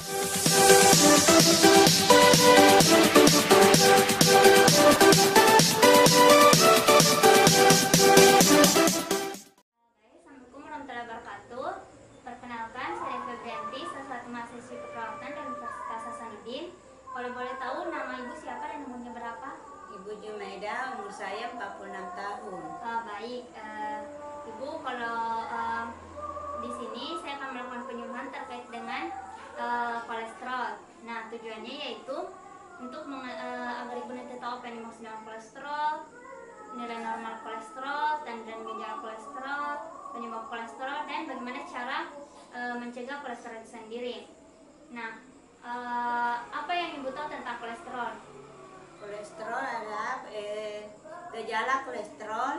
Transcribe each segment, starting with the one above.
Assalamualaikum warahmatullahi wabarakatuh. Perkenalkan, saya Febrianti, salah satu mahasiswi keperawatan dari Universitas Hasanuddin. Kalau boleh tahu nama ibu siapa dan umurnya berapa? Ibu Jumaida, umur saya 46 tahun. Baik, ibu, kalau di sini saya akan melakukan penyuluhan terkait dengan kolesterol. Nah, tujuannya yaitu untuk agar ibu nanti tahu apa yang dimaksud dengan kolesterol, nilai normal kolesterol, tanda dan gejala kolesterol, penyebab kolesterol, dan bagaimana cara mencegah kolesterol itu sendiri. Nah, apa yang ibu tahu tentang kolesterol? Kolesterol adalah gejala kolesterol,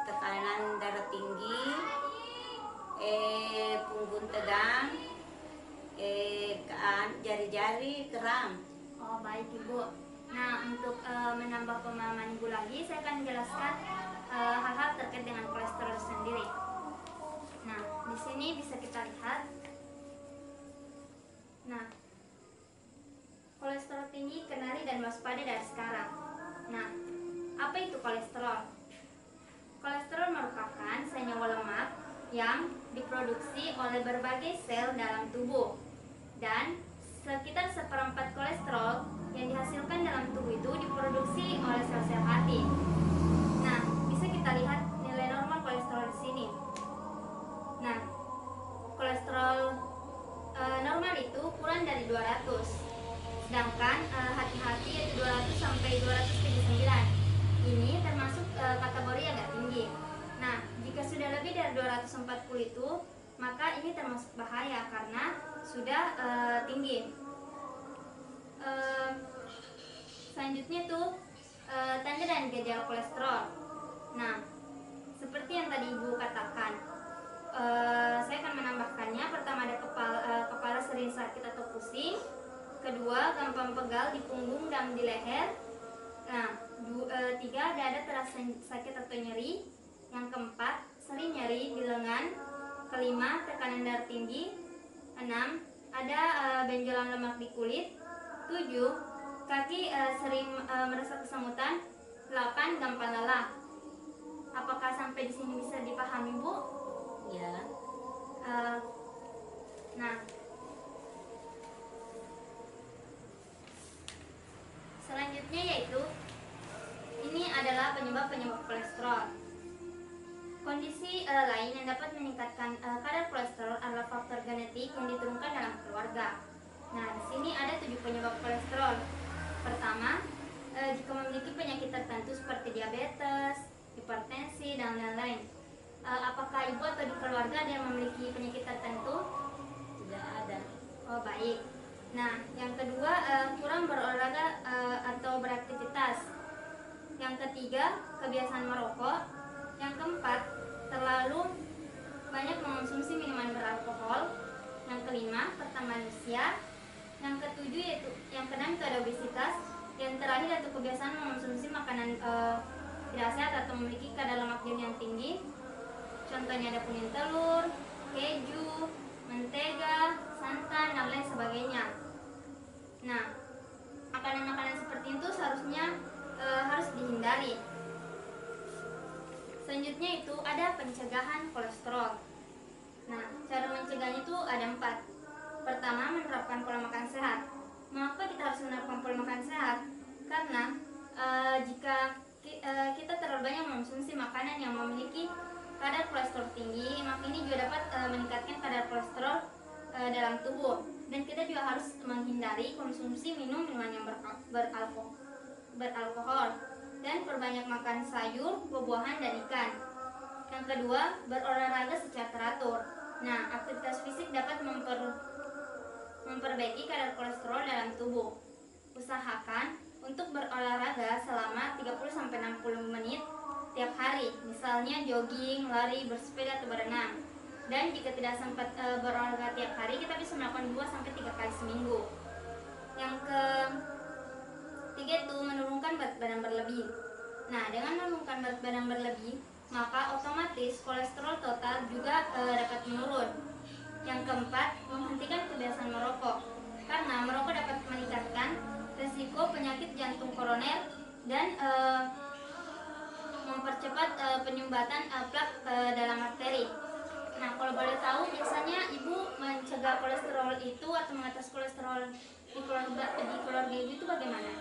tekanan darah tinggi, punggung tegang, jari-jari kram. Oh, baik ibu. Nah, untuk menambah pemahaman ibu lagi, saya akan menjelaskan hal-hal terkait dengan kolesterol sendiri. Nah, di sini bisa kita lihat. Nah, kolesterol tinggi, kenali dan waspada dari sekarang. Nah, apa itu kolesterol? Kolesterol merupakan senyawa lemak yang diproduksi oleh berbagai sel dalam tubuh, dan sekitar seperempat kolesterol yang dihasilkan dalam tubuh itu diproduksi oleh sel-sel hati. Nah, bisa kita lihat nilai normal kolesterol di sini. Nah, kolesterol normal itu kurang dari 200, sedangkan hati-hati yaitu 200 sampai 279. Ini termasuk kategori yang agak tinggi. Nah, jika sudah lebih dari 240 itu, maka ini termasuk bahaya karena sudah tinggi. Selanjutnya tuh tanda dan gejala kolesterol. Nah, seperti yang tadi ibu katakan, saya akan menambahkannya. Pertama, ada kepala sering sakit atau pusing. Kedua, gampang pegal di punggung dan di leher. Nah, tiga, dada terasa sakit atau nyeri. Yang keempat, sering nyeri di lengan. Kelima, tekanan darah tinggi. 6, ada benjolan lemak di kulit. 7, kaki sering merasa kesemutan. 8, gampang lelah. Apakah sampai di sini bisa dipahami, Bu? Ya. Nah, selanjutnya yaitu ini adalah penyebab kolesterol. Kondisi lain yang dapat meningkatkan kadar kolesterol adalah faktor genetik yang diturunkan dalam keluarga. Nah, di sini ada 7 penyebab kolesterol. Pertama, jika memiliki penyakit tertentu seperti diabetes, hipertensi, dan lain-lain. Apakah ibu atau di keluarga ada yang memiliki penyakit tertentu? Tidak ada. Oh, baik. Nah, yang kedua, kurang berolahraga atau beraktivitas. Yang ketiga, kebiasaan merokok. Yang keempat, terlalu banyak mengonsumsi minuman beralkohol. Yang kelima, pertambahan usia. Yang ketujuh yaitu, yang keenam itu ada obesitas. Yang terakhir yaitu kebiasaan mengonsumsi makanan tidak sehat atau memiliki kadar lemak jenuh yang tinggi. Contohnya ada kuning telur, keju, mentega, santan, dan lain sebagainya. Nah, makanan-makanan seperti itu seharusnya harus dihindari. Selanjutnya itu ada pencegahan kolesterol. Nah, cara mencegahnya itu ada 4. Pertama, menerapkan pola makan sehat. Mengapa kita harus menerapkan pola makan sehat? Karena jika kita terlalu banyak mengonsumsi makanan yang memiliki kadar kolesterol tinggi, maka ini juga dapat meningkatkan kadar kolesterol dalam tubuh. Dan kita juga harus menghindari konsumsi minuman yang beralkohol dan perbanyak makan sayur, buah-buahan, dan ikan. Yang kedua, berolahraga secara teratur. Nah, aktivitas fisik dapat memperbaiki kadar kolesterol dalam tubuh. Usahakan untuk berolahraga selama 30-60 menit tiap hari, misalnya jogging, lari, bersepeda, atau berenang. Dan jika tidak sempat berolahraga tiap hari, kita bisa melakukan 2-3 kali seminggu. Yang ketiga itu menurunkan berat badan berlebih. Nah, dengan menurunkan berat badan berlebih, maka otomatis kolesterol total juga dapat menurun. Yang keempat, menghentikan kebiasaan merokok. dan mempercepat penyumbatan plak dalam arteri. Nah, kalau boleh tahu, biasanya ibu mencegah kolesterol itu atau mengatasi kolesterol di keluarga ibu itu bagaimana?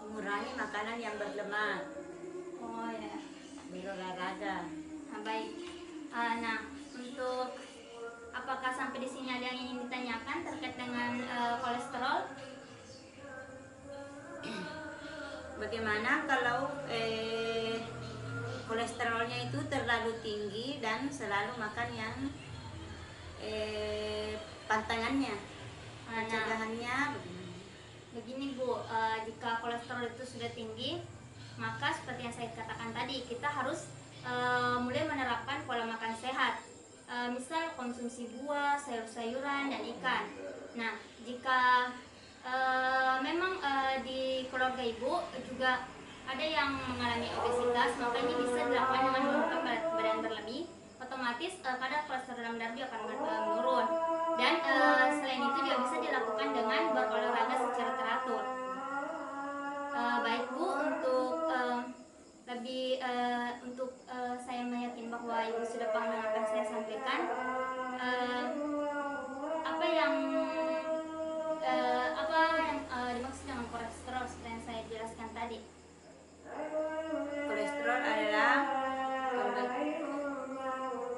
Mengurangi makanan yang berlemak, Oh ya, berolahraga. nah, baik. Nah, untuk apakah sampai di sini ada yang ingin ditanyakan terkait dengan kolesterol? Bagaimana kalau kolesterolnya itu terlalu tinggi dan selalu makan yang pantangannya, pencegahannya bagaimana? Begini Bu, jika kolesterol itu sudah tinggi, maka seperti yang saya katakan tadi, kita harus mulai menerapkan pola makan sehat. Misal konsumsi buah, sayur-sayuran, dan ikan. Nah, jika memang di keluarga ibu juga ada yang mengalami obesitas, maka ini bisa dilakukan dengan menurunkan berat badan berlebih. Otomatis kadar kolesterol dalam darah akan menurun. Dan selain itu juga bisa dilakukan dengan berolahraga secara teratur. Baik Bu, untuk saya meyakin bahwa ibu sudah paham dengan apa yang saya sampaikan. Apa yang dimaksud dengan kolesterol seperti yang saya jelaskan tadi? Kolesterol adalah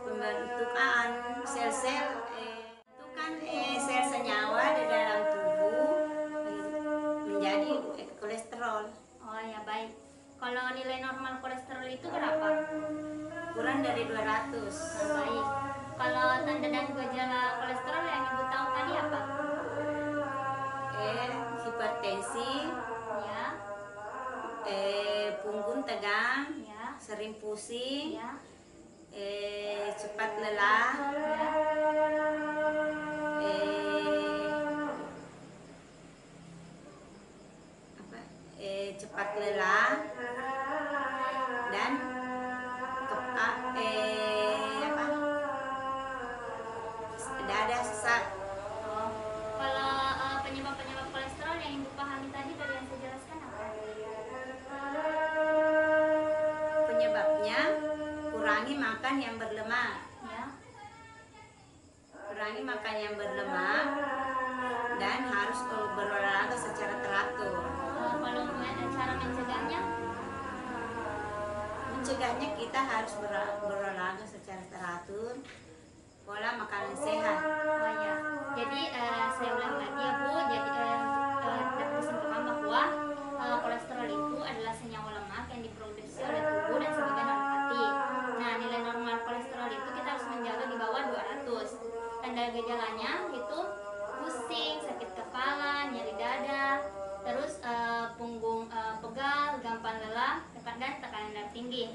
pembentukan sel-sel sel senyawa di dalam tubuh menjadi kolesterol. Oh ya, baik. Kalau nilai normal kolesterol itu berapa? Kurang dari 200. Nah, baik. Kalau tanda dan gejala kolesterol yang ibu tahu tadi apa? Hipertensi, Ya, punggung tegang, ya, sering pusing, ya, cepat lelah, ya. cepat lelah dan dada sesak. Oh, kalau penyebab-penyebab kolesterol yang ibu pahami tadi dari yang saya jelaskan apa? Penyebabnya kurangi makan yang berlemak. Ya, Kurangi makan yang berlemak dan harus berolahraga secara teratur. kalau cara mencegahnya? Mencegahnya kita harus berolahraga secara teratur, pola makanan sehat. Oh ya, jadi saya ulang lagi ya Bu. Jadi dapat disimpulkan bahwa kolesterol itu adalah senyawa lemak yang diproduksi oleh tubuh dan sebagian oleh hati. Nah, nilai normal kolesterol itu kita harus menjaga di bawah 200. Tanda gejalanya itu pusing, sakit kepala, nyeri dada, terus punggung pegal, gampang lelah, dan tekanan darah tinggi.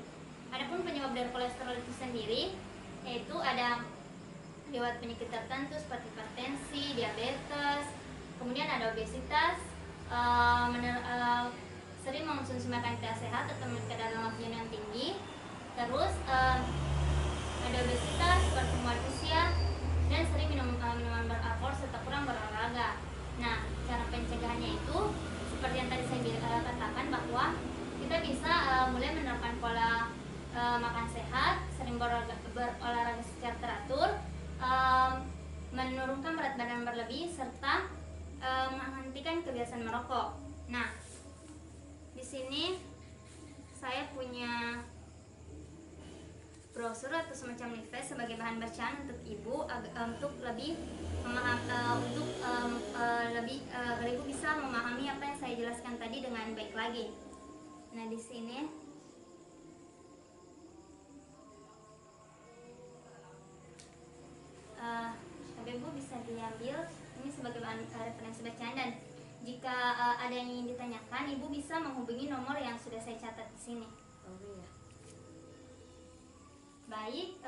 Adapun penyebab dari kolesterol itu sendiri yaitu ada lewat penyakit tertentu seperti hipertensi, diabetes, kemudian ada obesitas, sering mengonsumsi makanan tidak sehat atau kadar lemak jenuh yang tinggi, terus ada obesitas, pertumbuhan usia, dan sering minum minuman beralkohol serta kurang berolahraga. Nah, cara pencegahannya itu seperti yang tadi saya katakan bahwa kita bisa mulai menerapkan pola makan sehat, sering berolahraga secara teratur, menurunkan berat badan berlebih, serta menghentikan kebiasaan merokok. Nah, di sini saya punya brosur atau semacam leaflet sebagai bahan bacaan untuk ibu untuk lebih agar ibu bisa memahami apa yang saya jelaskan tadi dengan baik lagi. Nah, di sini ibu bisa diambil ini sebagai bahan referensi bacaan, dan jika ada yang ingin ditanyakan, ibu bisa menghubungi nomor yang sudah saya catat di sini. Oh iya. Baik,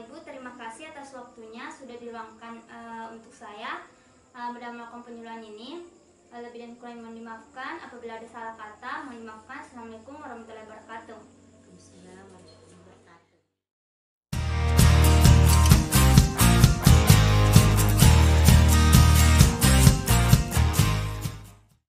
ibu terima kasih atas waktunya sudah diluangkan untuk saya dalam melakukan penyuluhan ini. Lebih dan kurang mohon dimaafkan. Apabila ada salah kata, mohon dimaafkan. Assalamualaikum warahmatullahi wabarakatuh. Waalaikumsalam.